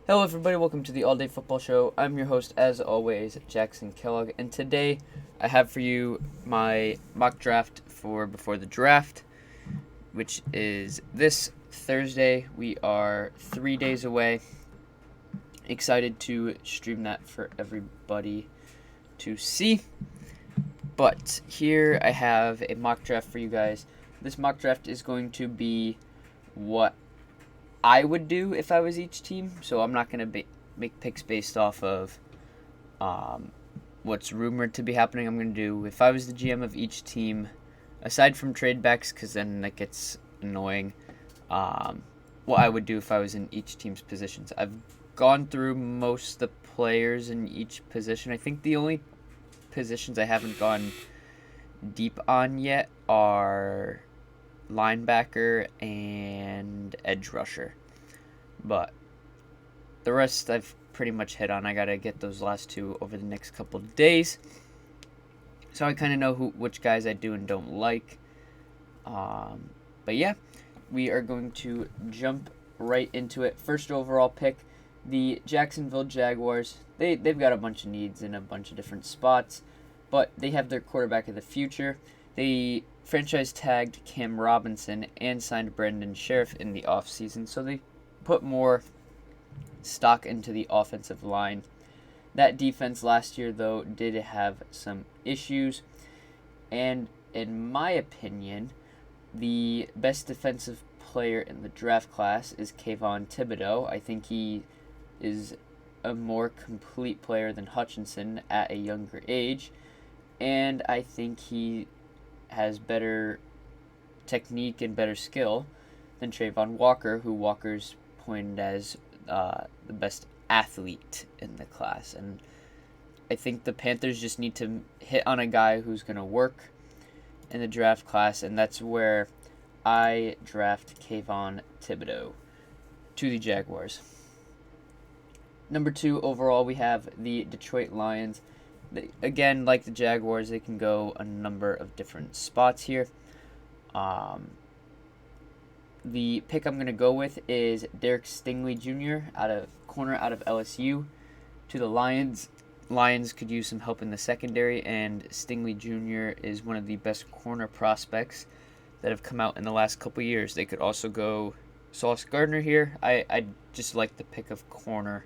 Hello everybody, welcome to the All Day Football Show. I'm your host, as always, Jackson Kellogg, and today I have for you my mock draft for before the draft, which is this Thursday. We are 3 days away. Excited to stream that for everybody to see. But here I have a mock draft for you guys. This mock draft is going to be what I would do if I was each team, so I'm not going to make picks based off of what's rumored to be happening. I'm going to do if I was the GM of each team, aside from trade backs, because then that gets annoying, what I would do if I was in each team's positions. I've gone through most of the players in each position. I think the only positions I haven't gone deep on yet are linebacker and edge rusher, but the rest I've pretty much hit on. I gotta get those last two over the next couple of days, so I kind of know which guys I do and don't like. But yeah, we are going to jump right into it. First overall pick, the Jacksonville Jaguars. They've got a bunch of needs in a bunch of different spots, but they have their quarterback of the future. They franchise tagged Cam Robinson and signed Brandon Sheriff in the offseason, so they put more stock into the offensive line. That defense last year, though, did have some issues, and in my opinion, the best defensive player in the draft class is Kayvon Thibodeau. I think he is a more complete player than Hutchinson at a younger age, and I think he has better technique and better skill than Trayvon Walker, who Walker's pointed as the best athlete in the class. And I think the Panthers just need to hit on a guy who's going to work in the draft class, and that's where I draft Kayvon Thibodeau to the Jaguars. Number 2 overall, we have the Detroit Lions. Again, like the Jaguars, they can go a number of different spots here. The pick I'm going to go with is Derek Stingley Jr. out of LSU to the Lions. Lions could use some help in the secondary, and Stingley Jr. is one of the best corner prospects that have come out in the last couple years. They could also go Sauce Gardner here. I just like the pick of corner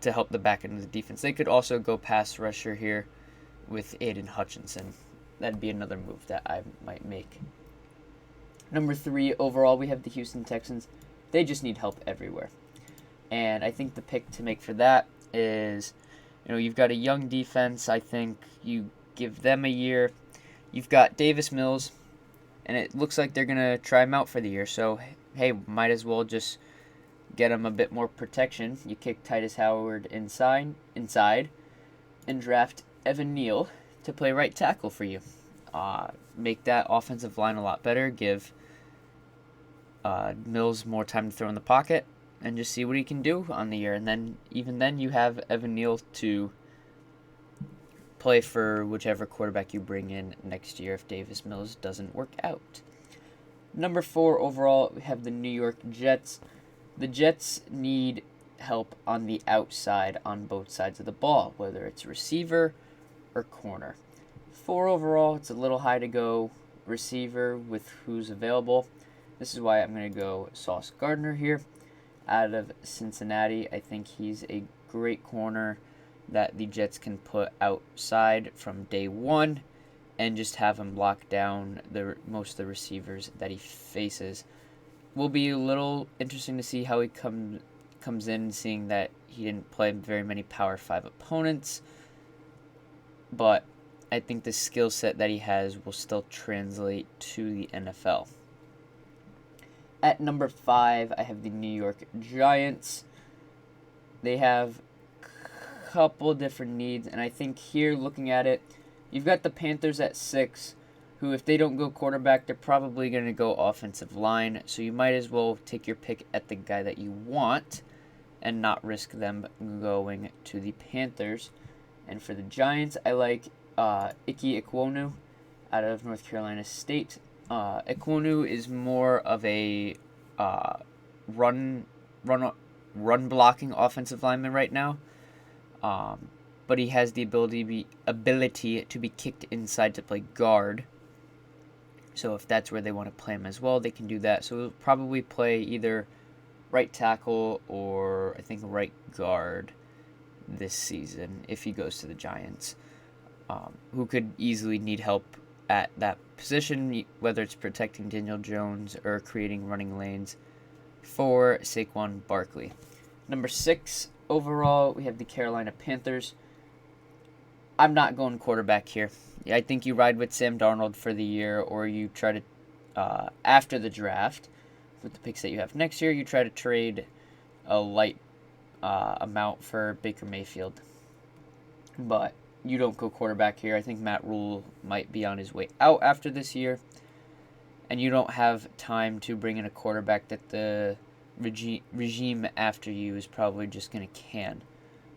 to help the back end of the defense. They could also go pass rusher here with Aiden Hutchinson. That'd be another move that I might make. Number 3 overall, we have the Houston Texans. They just need help everywhere. And I think the pick to make for that is, you've got a young defense. I think you give them a year. You've got Davis Mills, and it looks like they're going to try him out for the year. So, hey, might as well just get him a bit more protection. You kick Titus Howard inside, and draft Evan Neal to play right tackle for you. Make that offensive line a lot better. Give Mills more time to throw in the pocket, and just see what he can do on the year. And then, even then, you have Evan Neal to play for whichever quarterback you bring in next year if Davis Mills doesn't work out. Number 4 overall, we have the New York Jets. The Jets need help on the outside on both sides of the ball, whether it's receiver or corner. 4 overall, it's a little high to go receiver with who's available. This is why I'm going to go Sauce Gardner here out of Cincinnati. I think he's a great corner that the Jets can put outside from day one and just have him lock down most of the receivers that he faces. Will be a little interesting to see how he comes in, seeing that he didn't play very many Power 5 opponents. But I think the skill set that he has will still translate to the NFL. At number 5, I have the New York Giants. They have a couple different needs, and I think here, looking at it, you've got the Panthers at 6, who, if they don't go quarterback, they're probably going to go offensive line. So you might as well take your pick at the guy that you want and not risk them going to the Panthers. And for the Giants, I like Ike Ekwonu out of North Carolina State. Ekwonu is more of a run run-blocking offensive lineman right now. But he has the ability to be kicked inside to play guard. So if that's where they want to play him as well, they can do that. So he'll probably play either right tackle or I think right guard this season if he goes to the Giants, who could easily need help at that position, whether it's protecting Daniel Jones or creating running lanes for Saquon Barkley. Number 6 overall, we have the Carolina Panthers. I'm not going quarterback here. I think you ride with Sam Darnold for the year, or you try to, after the draft, with the picks that you have next year, you try to trade a light amount for Baker Mayfield. But you don't go quarterback here. I think Matt Rule might be on his way out after this year, and you don't have time to bring in a quarterback that the regime after you is probably just going to can.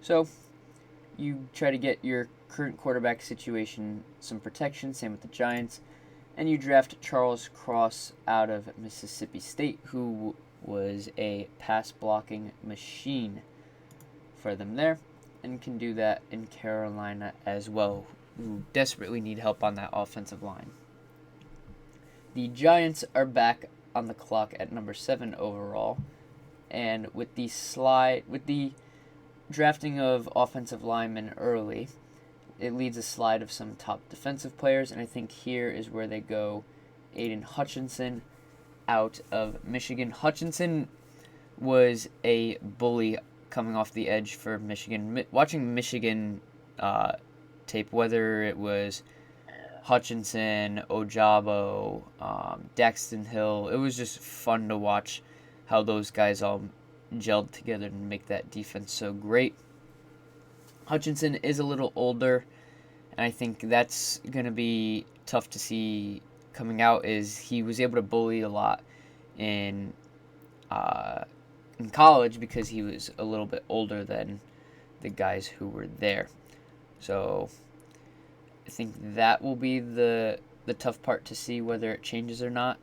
So you try to get your current quarterback situation some protection, same with the Giants, and you draft Charles Cross out of Mississippi State, who was a pass-blocking machine for them there, and can do that in Carolina as well, who desperately need help on that offensive line. The Giants are back on the clock at number 7 overall, and with the drafting of offensive linemen early, it leads a slide of some top defensive players, and I think here is where they go Aiden Hutchinson out of Michigan. Hutchinson was a bully coming off the edge for Michigan. Watching Michigan tape, whether it was Hutchinson, Ojabo, Daxton Hill, it was just fun to watch how those guys all gelled together and make that defense so great. Hutchinson is a little older, and I think that's going to be tough to see coming out, is he was able to bully a lot in college because he was a little bit older than the guys who were there. So I think that will be the tough part to see whether it changes or not,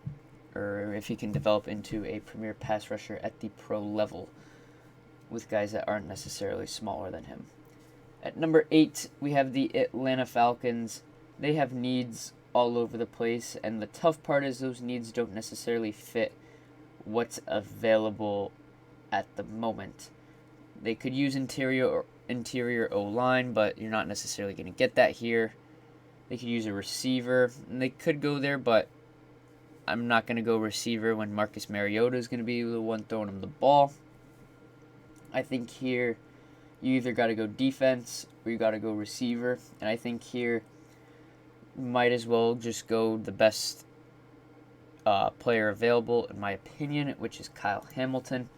or if he can develop into a premier pass rusher at the pro level with guys that aren't necessarily smaller than him. At number 8, we have the Atlanta Falcons. They have needs all over the place, and the tough part is those needs don't necessarily fit what's available at the moment. They could use interior O-line, but you're not necessarily going to get that here. They could use a receiver, and they could go there, but I'm not going to go receiver when Marcus Mariota is going to be the one throwing him the ball. I think here you either got to go defense or you got to go receiver, and I think here you might as well just go the best player available, in my opinion, which is Kyle Hamilton.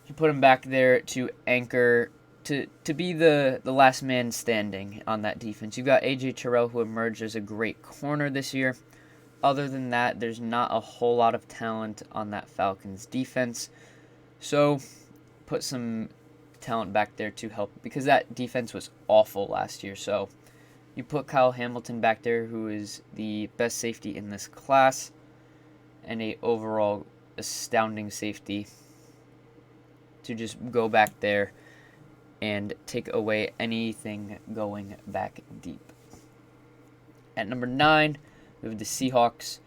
You put him back there to anchor, to be the last man standing on that defense. You've got A.J. Terrell, who emerged as a great corner this year. Other than that, there's not a whole lot of talent on that Falcons defense. So put some talent back there to help, because that defense was awful last year. So you put Kyle Hamilton back there, who is the best safety in this class and a overall astounding safety, to just go back there and take away anything going back deep. At number 9, we have the Seahawks,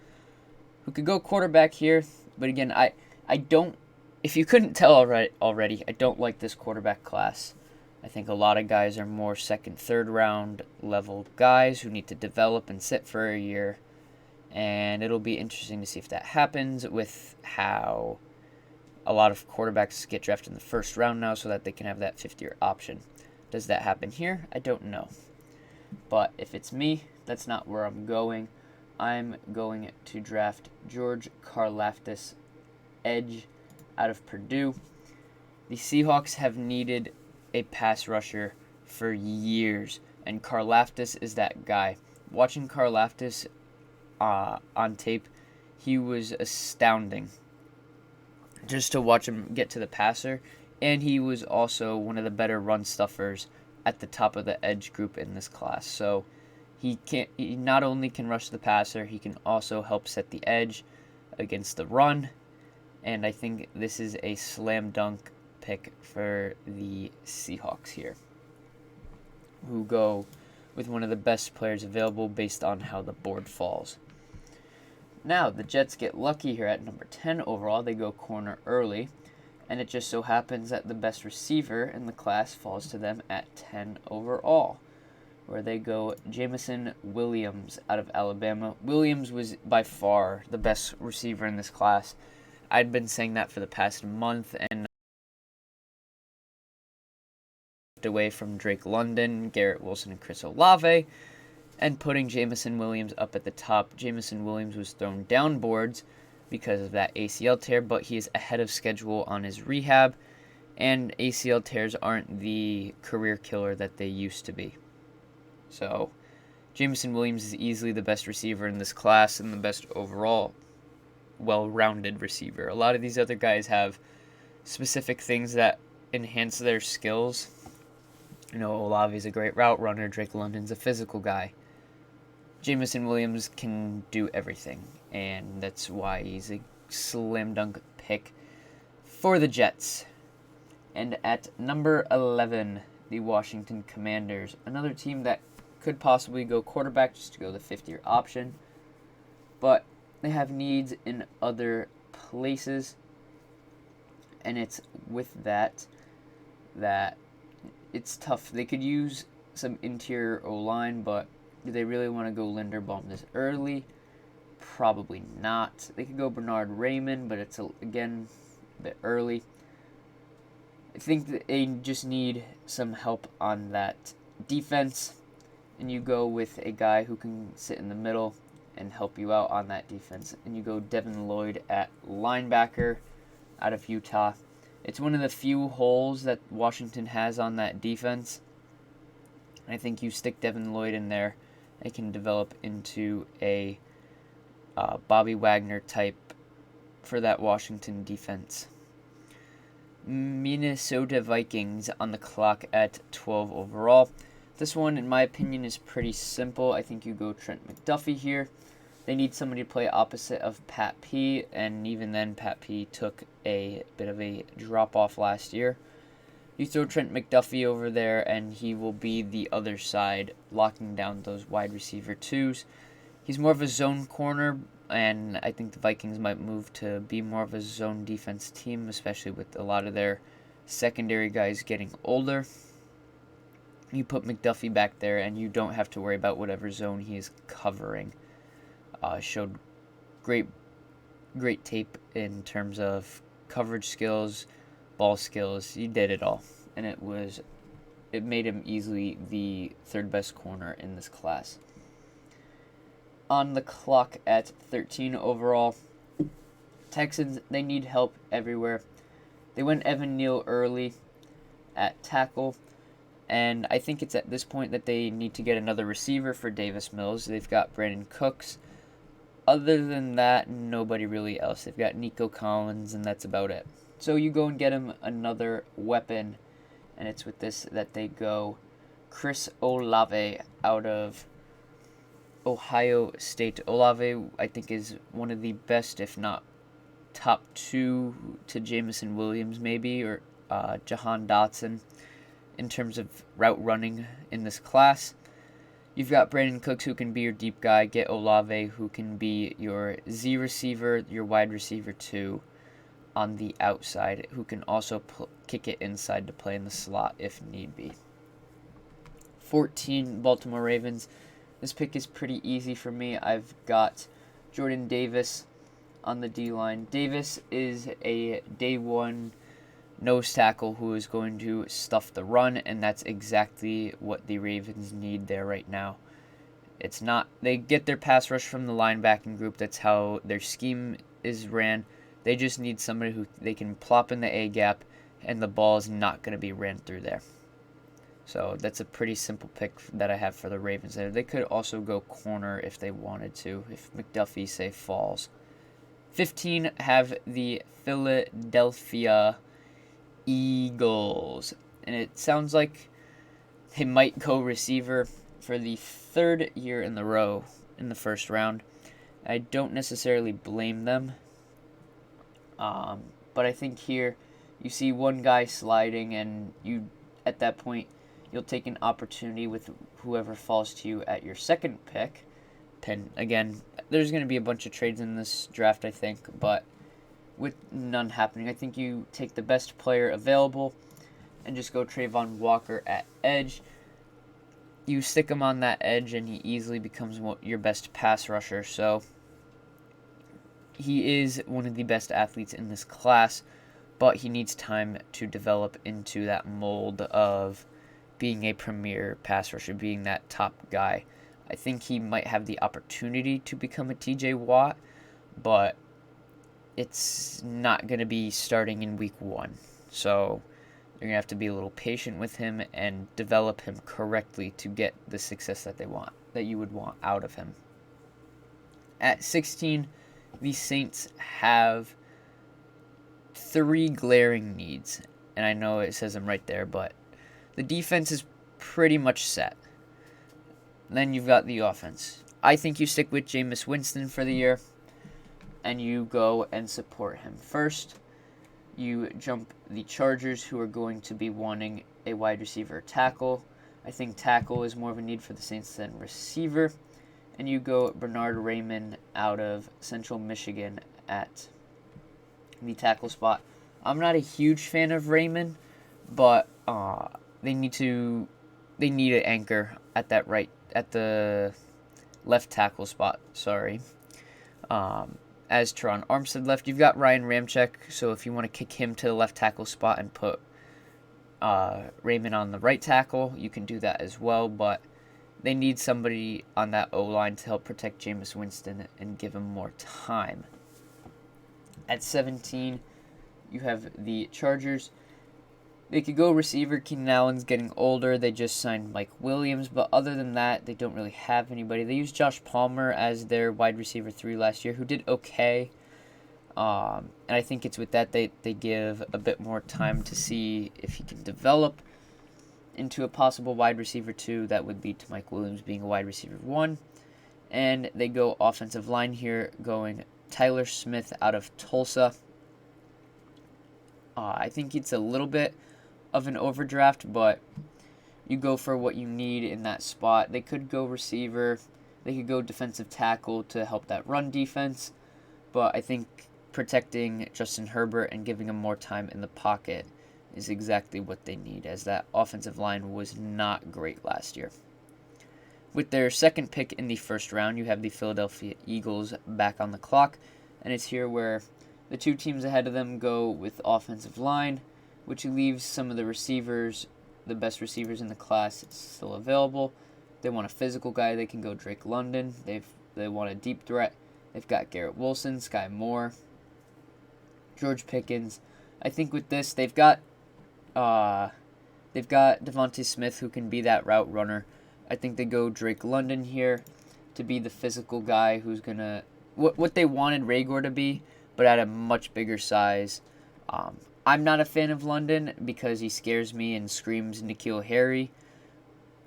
who could go quarterback here, but again, I don't, if you couldn't tell already, I don't like this quarterback class. I think a lot of guys are more second, third round level guys who need to develop and sit for a year, and it'll be interesting to see if that happens with how a lot of quarterbacks get drafted in the first round now so that they can have that fifth-year option. Does that happen here? I don't know. But if it's me, that's not where I'm going. I'm going to draft George Karlaftis, edge out of Purdue. The Seahawks have needed a pass rusher for years, and Karlaftis is that guy. Watching Karlaftis on tape, he was astounding just to watch him get to the passer, and he was also one of the better run stuffers at the top of the edge group in this class. So he not only can rush the passer, he can also help set the edge against the run, and I think this is a slam dunk pick for the Seahawks here, who go with one of the best players available based on how the board falls. Now, the Jets get lucky here at number 10 overall. They go corner early, and it just so happens that the best receiver in the class falls to them at 10 overall, where they go Jameson Williams out of Alabama. Williams was by far the best receiver in this class. I'd been saying that for the past month, and away from Drake London, Garrett Wilson, and Chris Olave, and putting Jameson Williams up at the top. Jameson Williams was thrown down boards because of that ACL tear, but he is ahead of schedule on his rehab, and ACL tears aren't the career killer that they used to be. So, Jameson Williams is easily the best receiver in this class and the best overall well-rounded receiver. A lot of these other guys have specific things that enhance their skills. Olave's a great route runner. Drake London's a physical guy. Jameson Williams can do everything, and that's why he's a slam dunk pick for the Jets. And at number 11, the Washington Commanders, another team that could possibly go quarterback just to go the fifth-year option, but they have needs in other places, and it's with that it's tough. They could use some interior O-line, but do they really want to go Linderbaum this early? Probably not. They could go Bernard Raymond, but it's, again, a bit early. I think that they just need some help on that defense, and you go with a guy who can sit in the middle and help you out on that defense, and you go Devin Lloyd at linebacker out of Utah. It's one of the few holes that Washington has on that defense. I think you stick Devin Lloyd in there, it can develop into a Bobby Wagner type for that Washington defense. Minnesota Vikings on the clock at 12 overall. This one, in my opinion, is pretty simple. I think you go Trent McDuffie here. They need somebody to play opposite of Pat P, and even then, Pat P took a bit of a drop-off last year. You throw Trent McDuffie over there, and he will be the other side, locking down those wide receiver twos. He's more of a zone corner, and I think the Vikings might move to be more of a zone defense team, especially with a lot of their secondary guys getting older. You put McDuffie back there, and you don't have to worry about whatever zone he is covering. Showed great tape in terms of coverage skills, ball skills. He did it all, and it made him easily the third best corner in this class. On the clock at 13 overall, Texans, they need help everywhere. They went Evan Neal early at tackle, and I think it's at this point that they need to get another receiver for Davis Mills. They've got Brandon Cooks. Other than that, nobody really else. They've got Nico Collins, and that's about it. So you go and get him another weapon, and it's with this that they go Chris Olave out of Ohio State. Olave, I think, is one of the best, if not top two to Jameson Williams maybe, or Jahan Dotson in terms of route running in this class. You've got Brandon Cooks, who can be your deep guy. Get Olave, who can be your Z receiver, your wide receiver 2 on the outside, who can also kick it inside to play in the slot if need be. 14, Baltimore Ravens. This pick is pretty easy for me. I've got Jordan Davis on the D-line. Davis is a day one nose tackle who is going to stuff the run, and that's exactly what the Ravens need there right now. It's not, they get their pass rush from the linebacking group. That's how their scheme is ran. They just need somebody who they can plop in the A gap, and the ball is not going to be ran through there. So that's a pretty simple pick that I have for the Ravens there. They could also go corner if they wanted to, if McDuffie, say, falls. 15 have the Philadelphia Eagles, and it sounds like they might go receiver for the third year in the row in the first round. I don't necessarily blame them, but I think here You see one guy sliding, and you, at that point, you'll take an opportunity with whoever falls to you at your second pick. And again, there's going to be a bunch of trades in this draft, I think, but with none happening, I think you take the best player available and just go Trayvon Walker at edge. You stick him on that edge, and he easily becomes your best pass rusher. So he is one of the best athletes in this class, but he needs time to develop into that mold of being a premier pass rusher, being that top guy. I think he might have the opportunity to become a TJ Watt, but it's not going to be starting in week 1. So you're going to have to be a little patient with him and develop him correctly to get the success that you would want out of him. At 16, the Saints have 3 glaring needs, and I know it says them right there, but the defense is pretty much set. Then you've got the offense. I think you stick with Jameis Winston for the year, and you go and support him. First, you jump the Chargers, who are going to be wanting a wide receiver tackle. I think tackle is more of a need for the Saints than receiver. And you go Bernard Raymond out of Central Michigan at the tackle spot. I'm not a huge fan of Raymond, but they need an anchor at the left tackle spot. As Teron Armstead left, you've got Ryan Ramczyk, so if you want to kick him to the left tackle spot and put Raymond on the right tackle, you can do that as well, but they need somebody on that O-line to help protect Jameis Winston and give him more time. At 17, you have the Chargers. They could go receiver. Keenan Allen's getting older. They just signed Mike Williams, but other than that, they don't really have anybody. They used Josh Palmer as their wide receiver 3 last year, who did okay. And I think it's with that they give a bit more time to see if he can develop into a possible wide receiver 2. That would lead to Mike Williams being a wide receiver 1. And they go offensive line here, going Tyler Smith out of Tulsa. I think it's a little bit of an overdraft, but you go for what you need in that spot. They could go receiver. They could go defensive tackle to help that run defense. But I think protecting Justin Herbert and giving him more time in the pocket is exactly what they need, as that offensive line was not great last year. With their second pick in the first round, you have the Philadelphia Eagles back on the clock, and it's here where the 2 teams ahead of them go with offensive line, which leaves some of the receivers, the best receivers in the class, still available. They want a physical guy. They can go Drake London. They want a deep threat. They've got Garrett Wilson, Sky Moore, George Pickens. I think with this, they've got Devontae Smith, who can be that route runner. I think they go Drake London here to be the physical guy who's gonna what they wanted Rager to be, but at a much bigger size. I'm not a fan of London because he scares me and screams N'Keal Harry.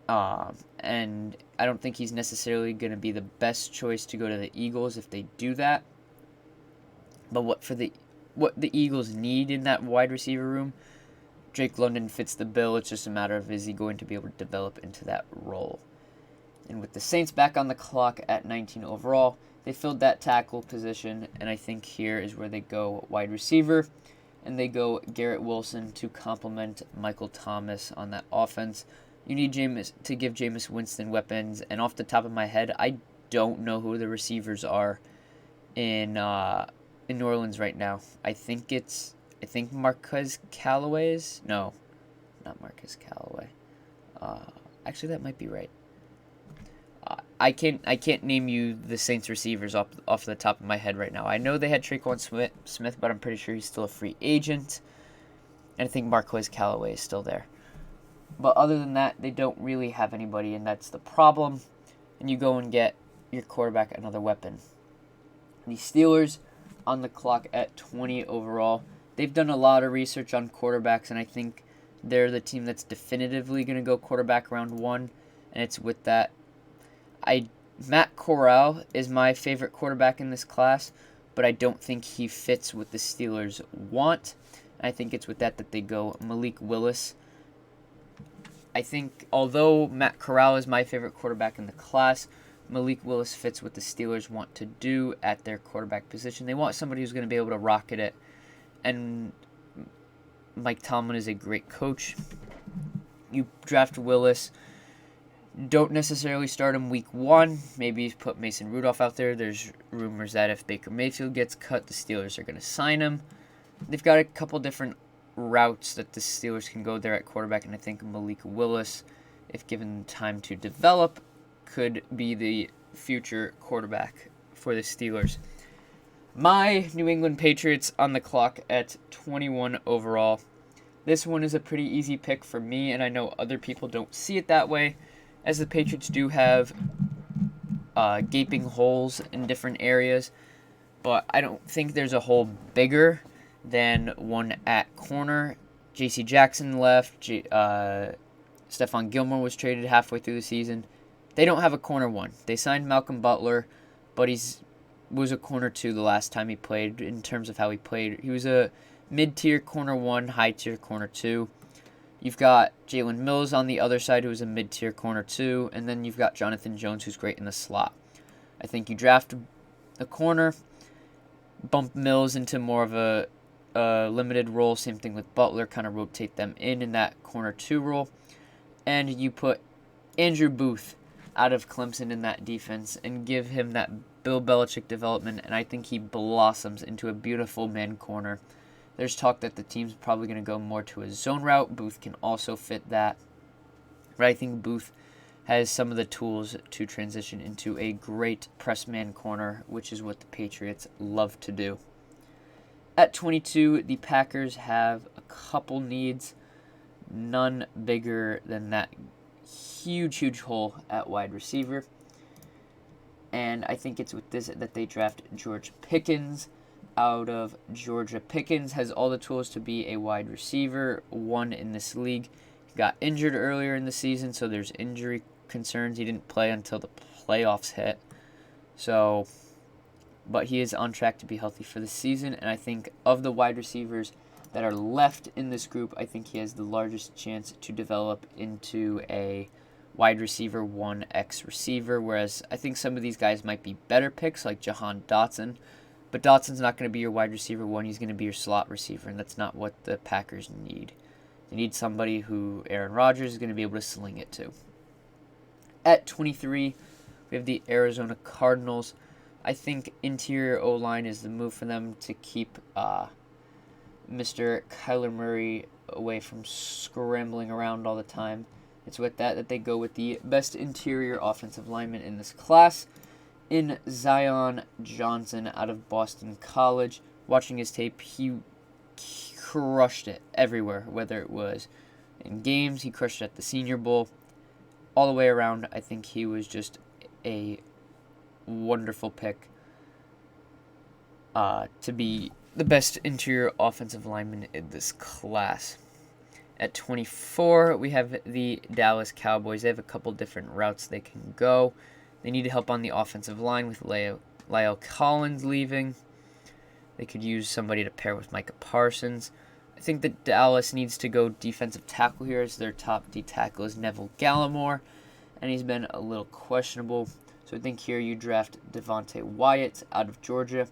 And I don't think he's necessarily going to be the best choice to go to the Eagles if they do that. But what the Eagles need in that wide receiver room, Drake London fits the bill. It's just a matter of, is he going to be able to develop into that role. And with the Saints back on the clock at 19 overall, they filled that tackle position, and I think here is where they go wide receiver, and they go Garrett Wilson to complement Michael Thomas on that offense. You need Jameis to give Jameis Winston weapons, and off the top of my head, I don't know who the receivers are in New Orleans right now. I think Marquez Callaway is? No, not Marquez Callaway. Actually, that might be right. I can't name you the Saints receivers off the top of my head right now. I know they had Tre'Quan Smith, but I'm pretty sure he's still a free agent. And I think Marquez Callaway is still there. But other than that, they don't really have anybody, and that's the problem. And you go and get your quarterback another weapon. The Steelers on the clock at 20 overall. They've done a lot of research on quarterbacks, and I think they're the team that's definitively going to go quarterback round 1. And it's with that. Matt Corral is my favorite quarterback in this class, but I don't think he fits what the Steelers want. I think it's with that they go Malik Willis. I think although Matt Corral is my favorite quarterback in the class, Malik Willis fits what the Steelers want to do at their quarterback position. They want somebody who's going to be able to rocket it, and Mike Tomlin is a great coach. You draft Willis. Don't necessarily start him week 1. Maybe put Mason Rudolph out there. There's rumors that if Baker Mayfield gets cut, the Steelers are going to sign him. They've got a couple different routes that the Steelers can go there at quarterback, and I think Malik Willis, if given time to develop, could be the future quarterback for the Steelers. My New England Patriots on the clock at 21 overall. This one is a pretty easy pick for me, and I know other people don't see it that way, as the Patriots do have gaping holes in different areas, but I don't think there's a hole bigger than one at corner. J.C. Jackson left. Stephon Gilmore was traded halfway through the season. They don't have a corner 1. They signed Malcolm Butler, but was a corner 2 the last time he played in terms of how he played. He was a mid-tier corner 1, high-tier corner 2. You've got Jalen Mills on the other side, who's a mid-tier corner 2, and then you've got Jonathan Jones, who's great in the slot. I think you draft a corner, bump Mills into more of a limited role, same thing with Butler, kind of rotate them in that corner 2 role, and you put Andrew Booth out of Clemson in that defense and give him that Bill Belichick development, and I think he blossoms into a beautiful man corner. There's talk that the team's probably going to go more to a zone route. Booth can also fit that. But I think Booth has some of the tools to transition into a great press man corner, which is what the Patriots love to do. At 22, the Packers have a couple needs, none bigger than that huge hole at wide receiver. And I think it's with this that they draft George Pickens out of Georgia. Pickens has all the tools to be a wide receiver, 1 in this league. He got injured earlier in the season, so there's injury concerns. He didn't play until the playoffs hit. But he is on track to be healthy for the season, and I think of the wide receivers that are left in this group, I think he has the largest chance to develop into a wide receiver 1 X receiver, whereas I think some of these guys might be better picks, like Jahan Dotson, but Dotson's not going to be your wide receiver 1, he's going to be your slot receiver, and that's not what the Packers need. They need somebody who Aaron Rodgers is going to be able to sling it to. At 23, we have the Arizona Cardinals. I think interior O-line is the move for them to keep Mr. Kyler Murray away from scrambling around all the time. It's with that they go with the best interior offensive lineman in this class, in Zion Johnson out of Boston College. Watching his tape, he crushed it everywhere, whether it was in games, he crushed it at the Senior Bowl. All the way around, I think he was just a wonderful pick to be the best interior offensive lineman in this class. At 24, we have the Dallas Cowboys. They have a couple different routes they can go. They need help on the offensive line with Lyle Collins leaving. They could use somebody to pair with Micah Parsons. I think that Dallas needs to go defensive tackle here, as their top D tackle is Neville Gallimore, and he's been a little questionable. So I think here you draft Devontae Wyatt out of Georgia.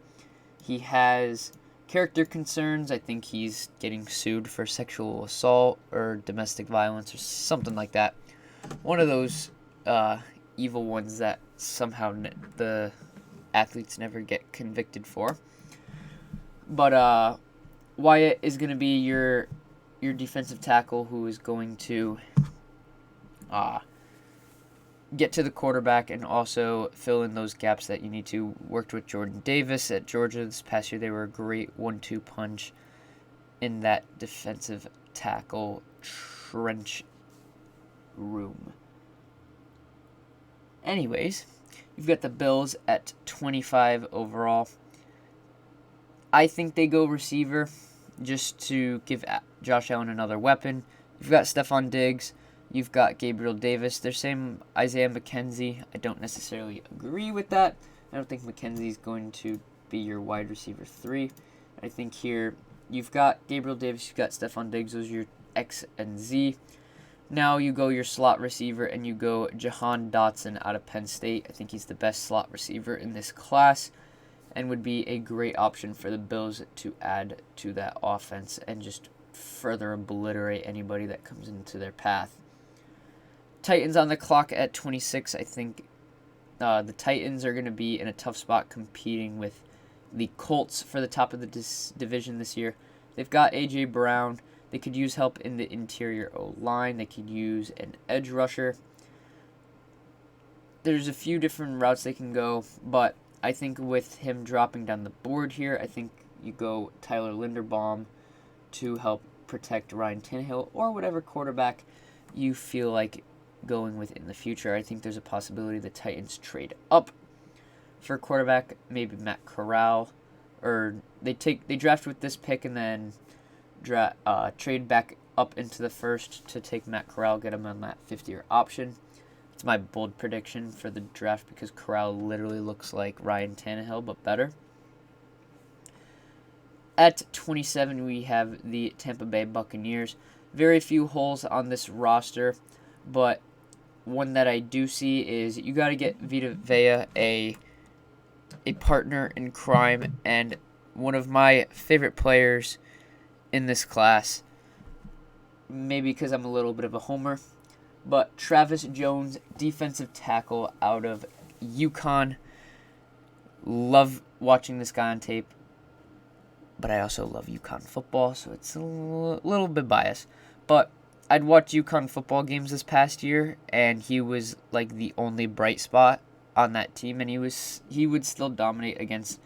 He has character concerns. I think he's getting sued for sexual assault or domestic violence or something like that. One of those evil ones that somehow the athletes never get convicted for. But Wyatt is going to be your defensive tackle who is going to get to the quarterback and also fill in those gaps that you need to. Worked with Jordan Davis at Georgia this past year. They were a great 1-2 punch in that defensive tackle trench room. Anyways, you've got the Bills at 25 overall. I think they go receiver just to give Josh Allen another weapon. You've got Stephon Diggs. You've got Gabriel Davis. They're saying Isaiah McKenzie. I don't necessarily agree with that. I don't think McKenzie's going to be your wide receiver 3. I think here you've got Gabriel Davis, you've got Stephon Diggs. Those are your X and Z. Now you go your slot receiver, and you go Jahan Dotson out of Penn State. I think he's the best slot receiver in this class and would be a great option for the Bills to add to that offense and just further obliterate anybody that comes into their path. Titans on the clock at 26. I think the Titans are going to be in a tough spot competing with the Colts for the top of the division this year. They've got A.J. Brown. They could use help in the interior O-line. They could use an edge rusher. There's a few different routes they can go, but I think with him dropping down the board here, I think you go Tyler Linderbaum to help protect Ryan Tannehill or whatever quarterback you feel like going with in the future. I think there's a possibility the Titans trade up for a quarterback, maybe Matt Corral, or they draft with this pick and then trade back up into the first to take Matt Corral, get him on that 50-year option. It's my bold prediction for the draft because Corral literally looks like Ryan Tannehill, but better. At 27, we have the Tampa Bay Buccaneers. Very few holes on this roster, but one that I do see is you got to get Vita Vea a partner in crime, and one of my favorite players in this class, maybe because I'm a little bit of a homer, but Travis Jones, defensive tackle out of UConn. Love watching this guy on tape, but I also love UConn football, so it's a little bit biased. But I'd watch UConn football games this past year, and he was like the only bright spot on that team, and he would still dominate against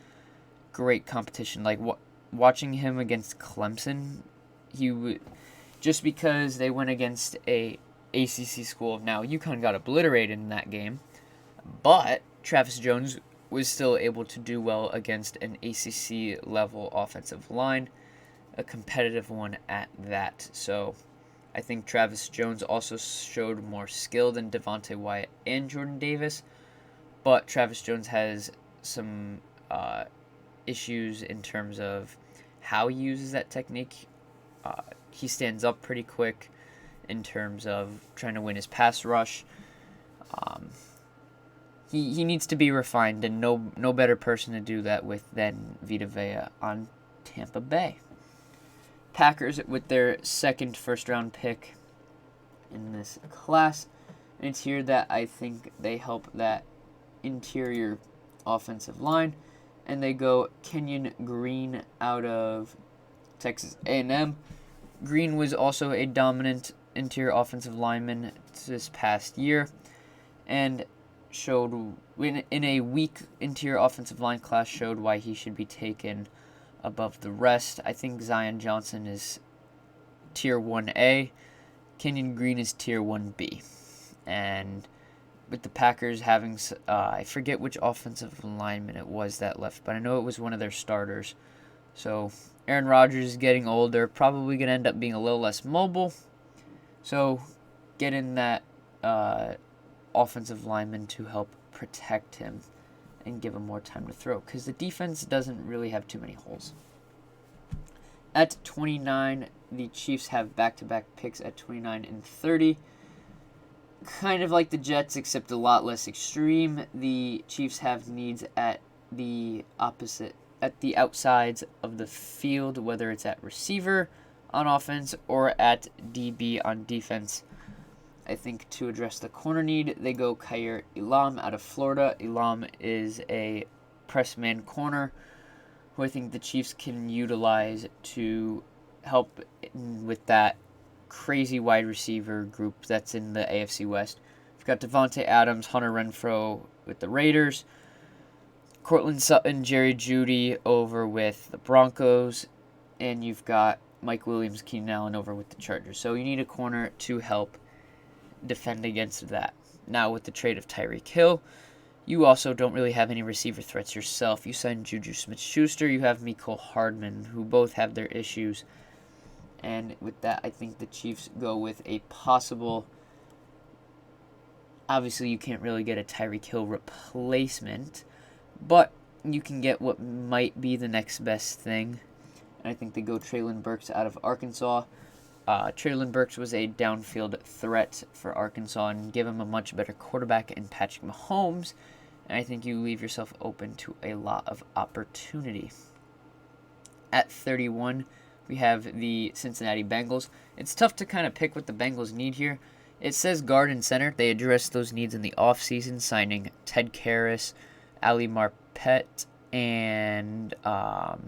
great competition. Like watching him against Clemson, he would, just because they went against a ACC school. Now UConn got obliterated in that game, but Travis Jones was still able to do well against an ACC level offensive line, a competitive one at that. So I think Travis Jones also showed more skill than Devontae Wyatt and Jordan Davis, but Travis Jones has some issues in terms of how he uses that technique. He stands up pretty quick in terms of trying to win his pass rush. He needs to be refined, and no better person to do that with than Vita Vea on Tampa Bay. Packers with their second first-round pick in this class. And it's here that I think they help that interior offensive line. And they go Kenyan Green out of Texas A&M. Green was also a dominant interior offensive lineman this past year, and showed in a weak interior offensive line class showed why he should be taken above the rest. I think Zion Johnson is tier 1A. Kenyan Green is tier 1B. And with the Packers having, I forget which offensive lineman it was that left, but I know it was one of their starters. So Aaron Rodgers is getting older, probably going to end up being a little less mobile. So get in that offensive lineman to help protect him and give him more time to throw, because the defense doesn't really have too many holes. At 29, the Chiefs have back-to-back picks at 29 and 30. Kind of like the Jets, except a lot less extreme. The Chiefs have needs at the outsides of the field, whether it's at receiver on offense or at DB on defense. I think to address the corner need, they go Kaiir Elam out of Florida. Elam is a press man corner who I think the Chiefs can utilize to help with that crazy wide receiver group that's in the AFC West. We've got Devontae Adams, Hunter Renfrow with the Raiders, Cortland Sutton, Jerry Jeudy over with the Broncos, and you've got Mike Williams, Keenan Allen over with the Chargers. So you need a corner to help defend against that. Now with the trade of Tyreek Hill, you also don't really have any receiver threats yourself. You signed Juju Smith-Schuster, you have Mecole Hardman, who both have their issues. And with that, I think the Chiefs go with a possible... Obviously, you can't really get a Tyreek Hill replacement, but you can get what might be the next best thing and I think they go Treylon Burks out of Arkansas. Treylon Burks was a downfield threat for Arkansas, and give him a much better quarterback in Patrick Mahomes, and I think you leave yourself open to a lot of opportunity. At 31, we have the Cincinnati Bengals. It's tough to kind of pick what the Bengals need here. It says guard and center. They addressed those needs in the offseason, signing Ted Karras, Ali Marpet, and not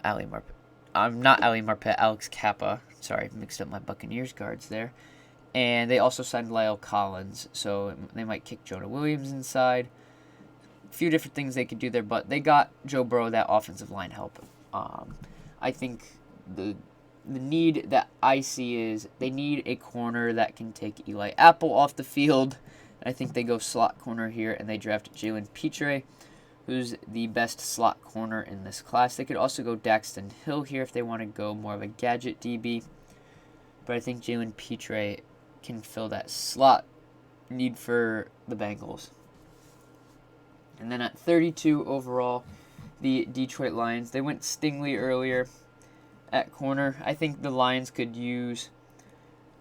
Ali Marpet, Alex Kappa. Sorry, mixed up my Buccaneers guards there. And they also signed Lyle Collins, so they might kick Jonah Williams inside. A few different things they could do there, but they got Joe Burrow that offensive line help. I think the need that I see is they need a corner that can take Eli Apple off the field. I think they go slot corner here, and they draft Jalen Petre, who's the best slot corner in this class. They could also go Daxton Hill here if they want to go more of a gadget DB. But I think Jalen Petre can fill that slot need for the Bengals. And then at 32 overall, the Detroit Lions. They went Stingley earlier at corner. I think the Lions could use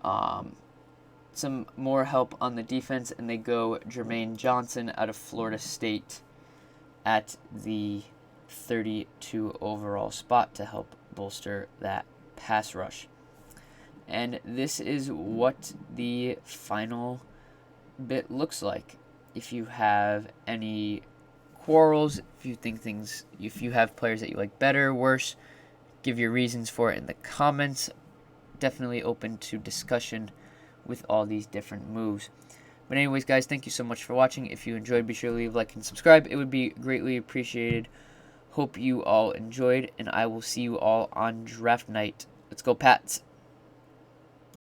some more help on the defense, and they go Jermaine Johnson out of Florida State at the 32 overall spot to help bolster that pass rush. And this is what the final bit looks like. If you have any quarrels, if you have players that you like better, worse, give your reasons for it in the comments. Definitely open to discussion with all these different moves. But anyways, guys, thank you so much for watching. If you enjoyed, be sure to leave a like and subscribe. It would be greatly appreciated. Hope you all enjoyed, and I will see you all on draft night. Let's go, Pats.